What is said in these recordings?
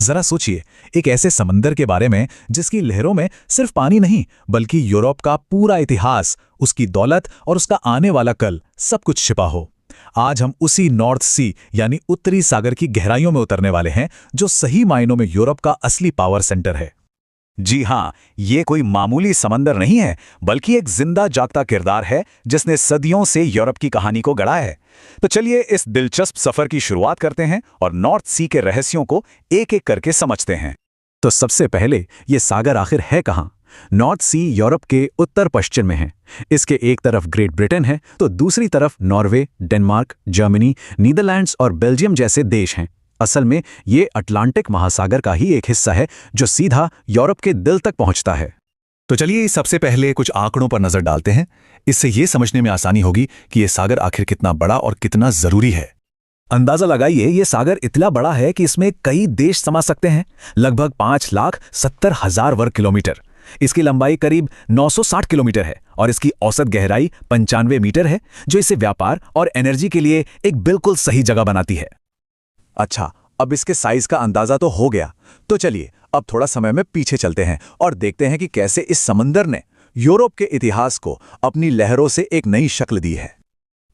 जरा सोचिए, एक ऐसे समंदर के बारे में जिसकी लहरों में सिर्फ पानी नहीं बल्कि यूरोप का पूरा इतिहास, उसकी दौलत और उसका आने वाला कल सब कुछ छिपा हो। आज हम उसी नॉर्थ सी यानी उत्तरी सागर की गहराइयों में उतरने वाले हैं, जो सही मायनों में यूरोप का असली पावर सेंटर है। जी हाँ, ये कोई मामूली समंदर नहीं है, बल्कि एक जिंदा जागता किरदार है जिसने सदियों से यूरोप की कहानी को गढ़ा है। तो चलिए इस दिलचस्प सफर की शुरुआत करते हैं और नॉर्थ सी के रहस्यों को एक एक करके समझते हैं। तो सबसे पहले ये सागर आखिर है कहाँ? नॉर्थ सी यूरोप के उत्तर पश्चिम में है। इसके एक तरफ ग्रेट ब्रिटेन है तो दूसरी तरफ नॉर्वे, डेनमार्क, जर्मनी, नीदरलैंड्स और बेल्जियम जैसे देश हैं। असल में ये अटलांटिक महासागर का ही एक हिस्सा है जो सीधा यूरोप के दिल तक पहुंचता है। तो चलिए सबसे पहले कुछ आंकड़ों पर नजर डालते हैं। इससे ये समझने में आसानी होगी कि ये सागर आखिर कितना बड़ा और कितना जरूरी है। अंदाजा लगाइए, ये सागर इतना बड़ा है कि इसमें कई देश समा सकते हैं। लगभग 5,70,000 वर्ग किलोमीटर। इसकी लंबाई करीब 960 किलोमीटर है और इसकी औसत गहराई 95 मीटर है, जो इसे व्यापार और एनर्जी के लिए एक बिल्कुल सही जगह बनाती है। अच्छा, अब इसके साइज का अंदाजा तो हो गया। तो चलिए अब थोड़ा समय में पीछे चलते हैं और देखते हैं कि कैसे इस समंदर ने यूरोप के इतिहास को अपनी लहरों से एक नई शक्ल दी है।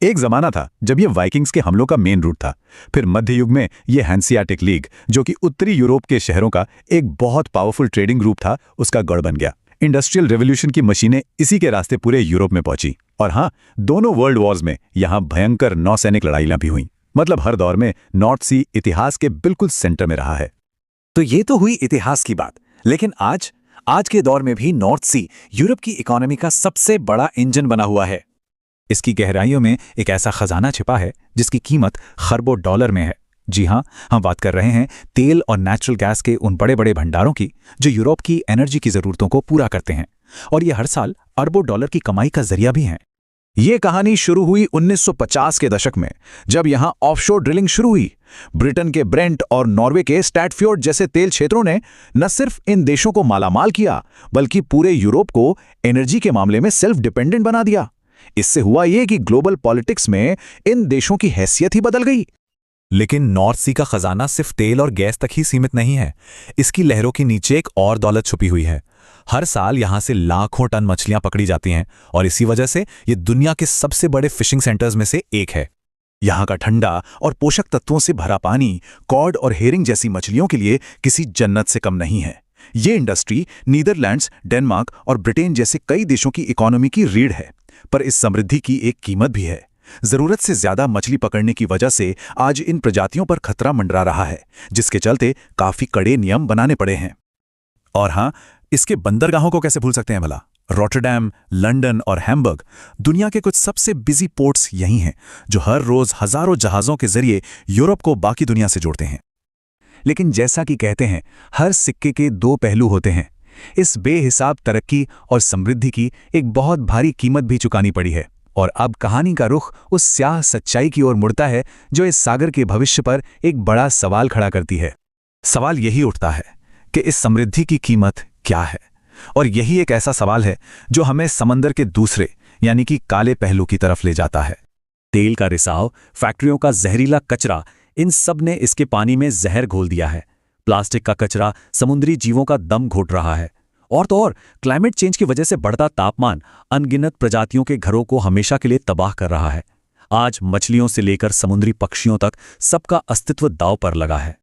एक जमाना था जब ये वाइकिंग्स के हमलों का मेन रूट था। फिर मध्य युग में ये हैंसियाटिक लीग, जो कि उत्तरी यूरोप के शहरों का एक बहुत पावरफुल ट्रेडिंग ग्रुप था, उसका गढ़ बन गया। इंडस्ट्रियल रेवोल्यूशन की मशीनें इसी के रास्ते पूरे यूरोप में पहुंची। और हाँ, दोनों वर्ल्ड वॉर्स में यहाँ भयंकर नौसैनिक लड़ाइयां भी हुई। मतलब हर दौर में नॉर्थ सी इतिहास के बिल्कुल सेंटर में रहा है। तो ये तो हुई इतिहास की बात, लेकिन आज के दौर में भी नॉर्थ सी यूरोप की इकोनॉमी का सबसे बड़ा इंजन बना हुआ है। इसकी गहराइयों में एक ऐसा खजाना छिपा है जिसकी कीमत खरबों डॉलर में है। जी हाँ, हम बात कर रहे हैं तेल और नेचुरल गैस के उन बड़े बड़े भंडारों की जो यूरोप की एनर्जी की जरूरतों को पूरा करते हैं, और ये हर साल अरबों डॉलर की कमाई का जरिया भी हैं। ये कहानी शुरू हुई 1950 के दशक में, जब यहां ऑफशोर ड्रिलिंग शुरू हुई। ब्रिटेन के ब्रेंट और नॉर्वे के स्टैटफ्योर्ड जैसे तेल क्षेत्रों ने न सिर्फ इन देशों को मालामाल किया, बल्कि पूरे यूरोप को एनर्जी के मामले में सेल्फ डिपेंडेंट बना दिया। इससे हुआ ये कि ग्लोबल पॉलिटिक्स में इन देशों की हैसियत ही बदल गई। लेकिन नॉर्थ सी का खजाना सिर्फ तेल और गैस तक ही सीमित नहीं है। इसकी लहरों के नीचे एक और दौलत छुपी हुई है। हर साल यहां से लाखों टन मछलियां पकड़ी जाती हैं और इसी वजह से ये दुनिया के सबसे बड़े फिशिंग सेंटर्स में से एक है। यहां का ठंडा और पोषक तत्वों से भरा पानी कॉड और हेरिंग जैसी मछलियों के लिए किसी जन्नत से कम नहीं है। ये इंडस्ट्री नीदरलैंड्स, डेनमार्क और ब्रिटेन जैसे कई देशों की इकोनॉमी की रीढ़ है। पर इस समृद्धि की एक कीमत भी है। जरूरत से ज्यादा मछली पकड़ने की वजह से आज इन प्रजातियों पर खतरा मंडरा रहा है, जिसके चलते काफी कड़े नियम बनाने पड़े हैं। और हाँ, इसके बंदरगाहों को कैसे भूल सकते हैं भला। रॉटरडैम, लंदन और हैम्बर्ग दुनिया के कुछ सबसे बिजी पोर्ट्स यही हैं, जो हर रोज हजारों जहाजों के जरिए यूरोप को बाकी दुनिया से जोड़ते हैं। लेकिन जैसा कि कहते हैं, हर सिक्के के दो पहलू होते हैं। इस बेहिसाब तरक्की और समृद्धि की एक बहुत भारी कीमत भी चुकानी पड़ी है। और अब कहानी का रुख उस स्याह सच्चाई की ओर मुड़ता है जो इस सागर के भविष्य पर एक बड़ा सवाल खड़ा करती है। सवाल यही उठता है कि इस समृद्धि की कीमत क्या है। और यही एक ऐसा सवाल है जो हमें समंदर के दूसरे यानी कि काले पहलू की तरफ ले जाता है। तेल का रिसाव, फैक्ट्रियों का जहरीला कचरा, इन सब ने इसके पानी में जहर घोल दिया है। प्लास्टिक का कचरा समुद्री जीवों का दम घोट रहा है। और तो और क्लाइमेट चेंज की वजह से बढ़ता तापमान अनगिनत प्रजातियों के घरों को हमेशा के लिए तबाह कर रहा है। आज मछलियों से लेकर समुद्री पक्षियों तक सबका अस्तित्व दांव पर लगा है।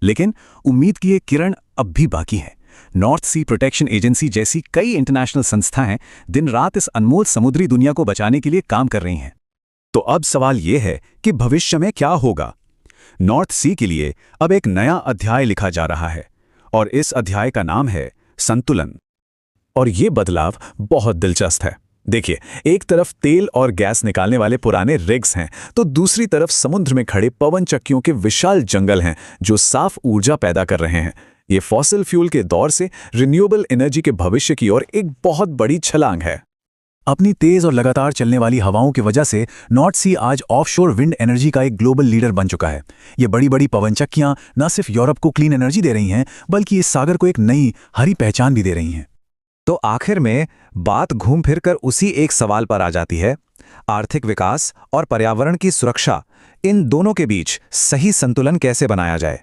लेकिन उम्मीद की ये किरण अब भी बाकी है। नॉर्थ सी प्रोटेक्शन एजेंसी जैसी कई इंटरनेशनल संस्थाएं दिन रात इस अनमोल समुद्री दुनिया को बचाने के लिए काम कर रही हैं। तो अब सवाल यह है कि भविष्य में क्या होगा। नॉर्थ सी के लिए अब एक नया अध्याय लिखा जा रहा है और इस अध्याय का नाम है संतुलन। और ये बदलाव बहुत दिलचस्प है। देखिए, एक तरफ तेल और गैस निकालने वाले पुराने रिग्स हैं, तो दूसरी तरफ समुद्र में खड़े पवन चक्कियों के विशाल जंगल हैं जो साफ ऊर्जा पैदा कर रहे हैं। ये फॉसिल फ्यूल के दौर से रिन्यूएबल एनर्जी के भविष्य की ओर एक बहुत बड़ी छलांग है। अपनी तेज और लगातार चलने वाली हवाओं की वजह से नॉर्थ सी आज ऑफशोर विंड एनर्जी का एक ग्लोबल लीडर बन चुका है। ये बड़ी बड़ी पवन चक्कियां न सिर्फ यूरोप को क्लीन एनर्जी दे रही हैं, बल्कि इस सागर को एक नई हरी पहचान भी दे रही हैं। तो आखिर में बात घूम फिर कर उसी एक सवाल पर आ जाती है, आर्थिक विकास और पर्यावरण की सुरक्षा, इन दोनों के बीच सही संतुलन कैसे बनाया जाए।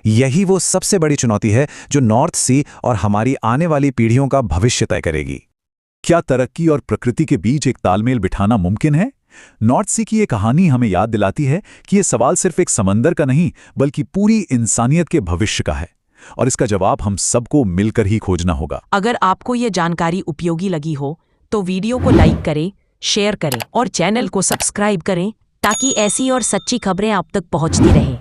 यही वो सबसे बड़ी चुनौती है जो नॉर्थ सी और हमारी आने वाली पीढ़ियों का भविष्य तय करेगी। क्या तरक्की और प्रकृति के बीच एक तालमेल बिठाना मुमकिन है? नॉर्थ सी की ये कहानी हमें याद दिलाती है कि ये सवाल सिर्फ एक समंदर का नहीं बल्कि पूरी इंसानियत के भविष्य का है, और इसका जवाब हम सबको मिलकर ही खोजना होगा। अगर आपको ये जानकारी उपयोगी लगी हो तो वीडियो को लाइक करें, शेयर करें और चैनल को सब्सक्राइब करें ताकि ऐसी और सच्ची खबरें आप तक पहुंचती रहें।